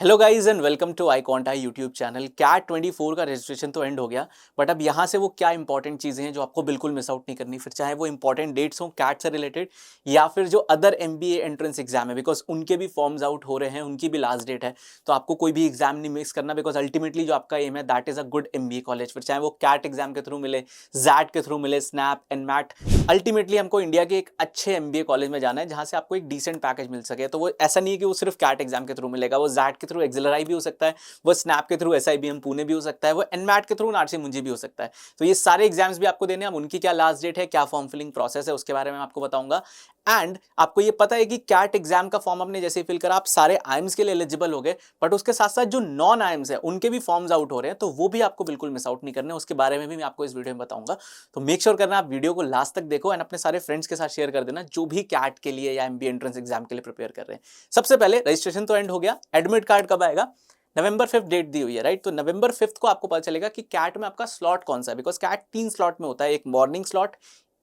Hello guys and welcome to आई कॉन्ट आई यूट्यूब चैनल। कैट 24 का रजिस्ट्रेशन तो एंड हो गया, बट अब यहाँ से वो क्या इंपॉर्टेंट चीज़ें हैं जो आपको बिल्कुल मिस आउट नहीं करनी, फिर चाहे वो इंपॉर्टेंट डेट्स हों कैट से रिलेटेड या फिर जो अदर एमबीए एंट्रेंस एग्जाम है, बिकॉज उनके भी फॉर्म्स आउट हो रहे हैं, उनकी भी लास्ट डेट है। तो आपको कोई भी एग्जाम नहीं मिस करना, बिकॉज अल्टीमेटली जो आपका एम है that is a good MBA college, फिर चाहे वो कैट एग्जाम के थ्रू मिले, जैट के थ्रू मिले, स्नैप एंड मैट। अल्टीमेटली हमको इंडिया के एक अच्छे एमबीए कॉलेज में जाना है जहाँ से आपको एक डिसेंट पैकेज मिल सके। तो वो ऐसा नहीं है कि वो सिर्फ कैट एग्जाम के थ्रू मिलेगा, वो जैट के थ्रू एक्सिलराई भी हो सकता है, वो स्नैप के थ्रू एसआईबीएम पुणे भी हो सकता है, वो एनमैट के थ्रू नारसी मुंजी भी हो सकता है। तो ये सारे एग्जाम्स भी आपको देने हैं। अब उनकी क्या लास्ट डेट है, क्या फॉर्म फिलिंग प्रोसेस है, उसके बारे में आपको बताऊंगा। एंड आपको ये पता है कि कैट एग्जाम का फॉर्म आपने जैसे फिल करा, आप सारे आईएम्स के लिए एलिजिबल हो गए, बट उसके साथ साथ जो नॉन आईएम्स है उनके भी फॉर्म्स आउट हो रहे हैं, तो वो भी आपको बिल्कुल मिस आउट नहीं करने, उसके बारे में भी मैं आपको इस वीडियो में बताऊंगा। तो मेक श्योर करना आप वीडियो को लास्ट तक देखो एंड अपने सारे फ्रेंड्स के साथ शेयर कर देना जो भी कैट के लिए या एमबीए एंट्रेंस एग्जाम के लिए प्रिपेयर कर रहे हैं। सबसे पहले रजिस्ट्रेशन तो एंड हो गया, एडमिट कार्ड कब आएगा? नवंबर 5 डेट दी हुई है, राइट। तो नवंबर 5 को आपको पता चलेगा कि कैट में आपका स्लॉट कौन सा है, बिकॉज कैट 3 स्लॉट में होता है, एक morning slot,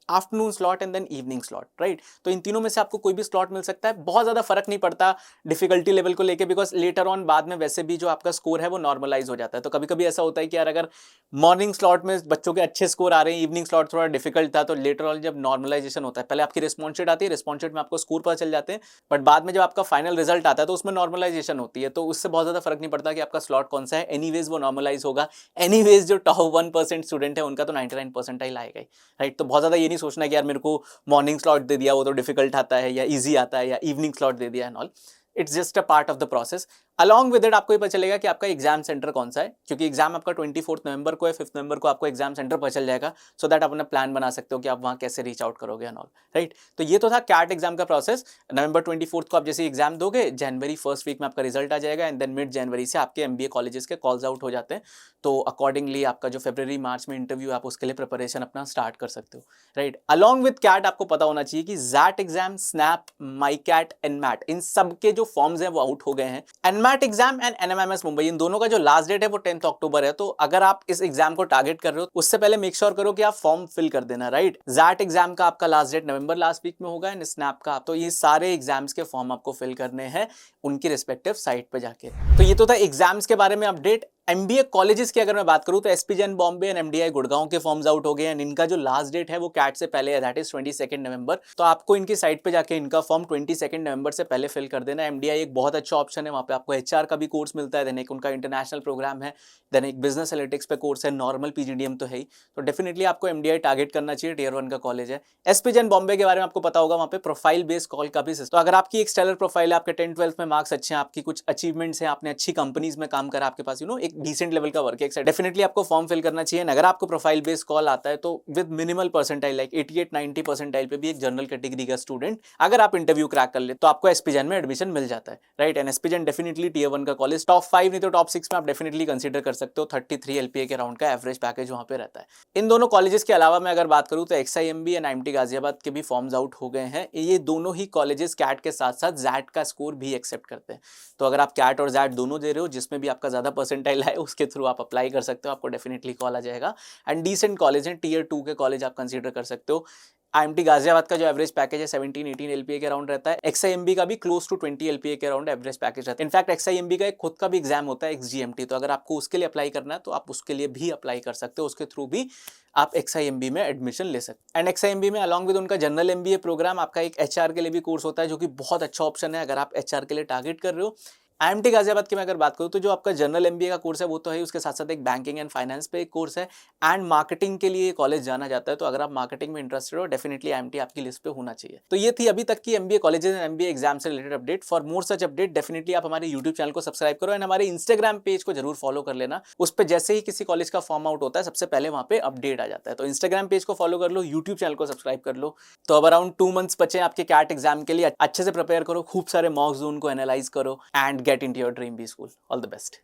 afternoon slot and then evening slot, right. तो इन तीनों में से आपको कोई भी स्लॉट मिल सकता है, बहुत ज्यादा फर्क नहीं पड़ता डिफिकल्टी लेवल को लेके, बिकॉज लेटर ऑन बाद में वैसे भी जो आपका स्कोर है वो नॉर्मलाइज हो जाता है। तो कभी कभी ऐसा होता है कि यार अगर मॉर्निंग स्लॉट में बच्चों के अच्छे स्कोर आ रहे हैं, इवनिंग स्लॉट थोड़ा डिफिकल्ट था, तो लेटर ऑन जब नॉर्मलाइजेशन होता है, पहले आपकी रिस्पॉन्स शीट आती है, रिस्पॉन्स शीट में आपको स्कोर पता चल जाते हैं, बट बाद में जब आपका फाइनल रिजल्ट आता है तो उसमें नॉर्मलाइजेशन होती है, तो उससे बहुत ज्यादा फर्क नहीं पड़ता कि आपका स्लॉट कौन सा है, एनीवेज वो नॉर्मलाइज होगा। एनीवेज जो टॉप 1% स्टूडेंट है उनका तो 99 परसेंटाइल आएगा ही, राइट। तो बहुत ज्यादा ये नहीं सोचना कि यार मेरे को मॉर्निंग स्लॉट दे दिया वो तो डिफिकल्ट आता है या इजी आता है, या इवनिंग स्लॉट दे दिया and all. It's just a part of the process. Along with it आपको ये पता चलेगा कि आपका एग्जाम सेंटर कौन सा है, क्योंकि एग्जाम आपका 24 नवंबर को है, 5 नवंबर को आपको एग्जाम सेंटर पता चल जाएगा, सो दैट आप अपना प्लान बना सकते हो कि आप वहां कैसे रीच आउट करोगे एंड ऑल, राइट। तो ये तो था कैट एग्जाम का प्रोसेस। नवंबर 24 को आप जैसे एग्जाम दोगे, जनवरी फर्स्ट वीक में आपका रिजल्ट आ जाएगा एंड देन मिड जनवरी से आपके एमबीए कॉलेजेस के कॉल्स आउट हो जाते हैं। तो अकॉर्डिंगली आपका जो फरवरी मार्च में इंटरव्यू, आप उसके लिए प्रिपरेशन अपना स्टार्ट कर सकते हो, राइट। अलॉन्ग विद कैट आपको पता होना चाहिए कि XAT exam, SNAP, MICAT, NMAT, इन सबके जो फॉर्म्स हैं वो आउट हो गए हैं। NMAT exam and NMIMS Mumbai, इन दोनों का जो लास्ट डेट है वो 10 अक्टूबर है। तो अगर आप इस एग्जाम को टारगेट कर रहे हो, उससे पहले मेक श्योर करो कि आप फॉर्म फिल कर देना, राइट। जैट एग्जाम का आपका last date November last week में होगा एंड स्नैप का, तो ये सारे एग्जाम्स के फॉर्म आपको फिल करने हैं उनकी रिस्पेक्टिव साइट पे जाके। तो ये तो था एग्जाम्स के बारे में अपडेट। एमबीए कॉलेजेस की अगर मैं बात करूं तो SP Jain Bombay and MDI Gurgaon के फॉर्म्स आउट हो गए हैं, इनका जो लास्ट डेट है वो कैट से पहले है, दैट इज 22 नवंबर। तो आपको इनकी साइट पे जाके इनका फॉर्म 22 नवंबर से पहले फिल कर देना। एमडीआई एक बहुत अच्छा ऑप्शन है, वहां पे आपको एचआर का भी कोर्स मिलता है, देन एक उनका इंटरनेशनल प्रोग्राम है, देन एक बिजनेस एनालिटिक्स पे कोर्स है, नॉर्मल पीजीडीएम तो है ही। तो डेफिनेटली आपको एमडीआई टारगेट करना चाहिए, टियर 1 का कॉलेज है। एसपी जैन बॉम्बे के बारे में आपको पता होगा, वहां पे प्रोफाइल बेस्ड कॉल का भी सिस्टम। तो अगर आपकी एक स्टेलर प्रोफाइल है, आपके 10-12 में मार्क्स अच्छे हैं, आपकी कुछ अचीवमेंट्स हैं, आपने अच्छी कंपनीज में काम करा, आपके पास एक डिसेंट लेवल का वर्क, डेफिनेटली आपको फॉर्म फिल करना चाहिए। अगर आपको प्रोफाइल बेस्ड कॉल आता है तो with minimal percentile like 88-90 percentile पे भी एक जनरल कैटेगरी का स्टूडेंट अगर आप इंटरव्यू क्रैक कर ले तो आपको एसपीजन में एडमिशन मिल जाता है, राइट। एंड एसपीजन डेफिनेटली टियर 1 का कॉलेज, टॉप 5 नहीं तो टॉप 6 में आप डेफिनेटली कंसीडर कर सकते हो। 33 एलपीए के राउंड का एवरेज पैकेज वहां पे रहता है। इन दोनों कॉलेजेस के अलावा मैं अगर बात करूं तो एक्सआईएमबी एंड आईएमटी गाजियाबाद के भी फॉर्म्स आउट हो गए हैं। ये दोनों ही कॉलेजेस कैट के साथ साथ जैट का स्कोर भी एक्सेप्ट करते हैं। तो अगर आप कैट और जैट दोनों दे रहे हो, जिसमें भी आपका ज्यादा परसेंटाइल है उसके थ्रू आप अप्लाई कर सकते हो, आपको डेफिनेटली कॉल आ जाएगा। एंड डिसेंट कॉलेज है, टियर 2 के कॉलेज आप कंसीडर कर सकते हो। आईएमटी गाजियाबाद का जो एवरेज पैकेज है 17-18 एलपीए के राउंड रहता है। एक्सआईएमबी का भी क्लोज टू 20 एलपीए के राउंड एवरेज पैकेज रहता है। इनफैक्ट एक्सआईएमबी का एक खुद का भी एग्जाम होता है एक्सजीएमटी, तो अगर आपको उसके लिए अप्लाई करना है तो आप उसके लिए भी अप्लाई कर सकते हो, उसके थ्रू भी आप एक्सआईएमबी में एडमिशन ले सकते हैं। एंड एक्सआईएमबी में अलॉन्ग विद उनका जनरल एमबीए प्रोग्राम आपका एक एचआर के लिए भी कोर्स होता है, जो कि बहुत अच्छा ऑप्शन है अगर आप एचआर के लिए टारगेट कर रहे हो। आईएमटी गाजियाबाद की मैं अगर बात करूं तो जो आपका जनरल एमबीए का कोर्स है वो तो है, उसके साथ साथ एक बैंकिंग एंड फाइनेंस पे एक कोर्स है एंड मार्केटिंग के लिए कॉलेज जाना जाता है। तो अगर आप मार्केटिंग में इंटरेस्टेड हो डेफिनेटली आईएमटी आपकी लिस्ट पे होना चाहिए। तो ये थी अभी तक की MBA colleges and MBA exam से related update. For more such update definitely आप हमारे यूट्यूब चैनल को सब्सक्राइब करो एंड हमारे इंस्टाग्राम पेज को जरूर फॉलो कर लेना। उस पर जैसे ही किसी कॉलेज का फॉर्म आउट होता है सबसे पहले वहां पे अपडेट आ जाता है। तो इंस्टाग्राम पेज को फॉलो कर लो, यूट्यूब चैनल को सब्सक्राइब कर लो। तो अब अराउंड 2 मंथ्स बचे आपके कैट एग्जाम के लिए, अच्छे से प्रिपेयर करो, खूब सारे मॉक जोन को एनालाइज करो and get into your dream B school. All the best.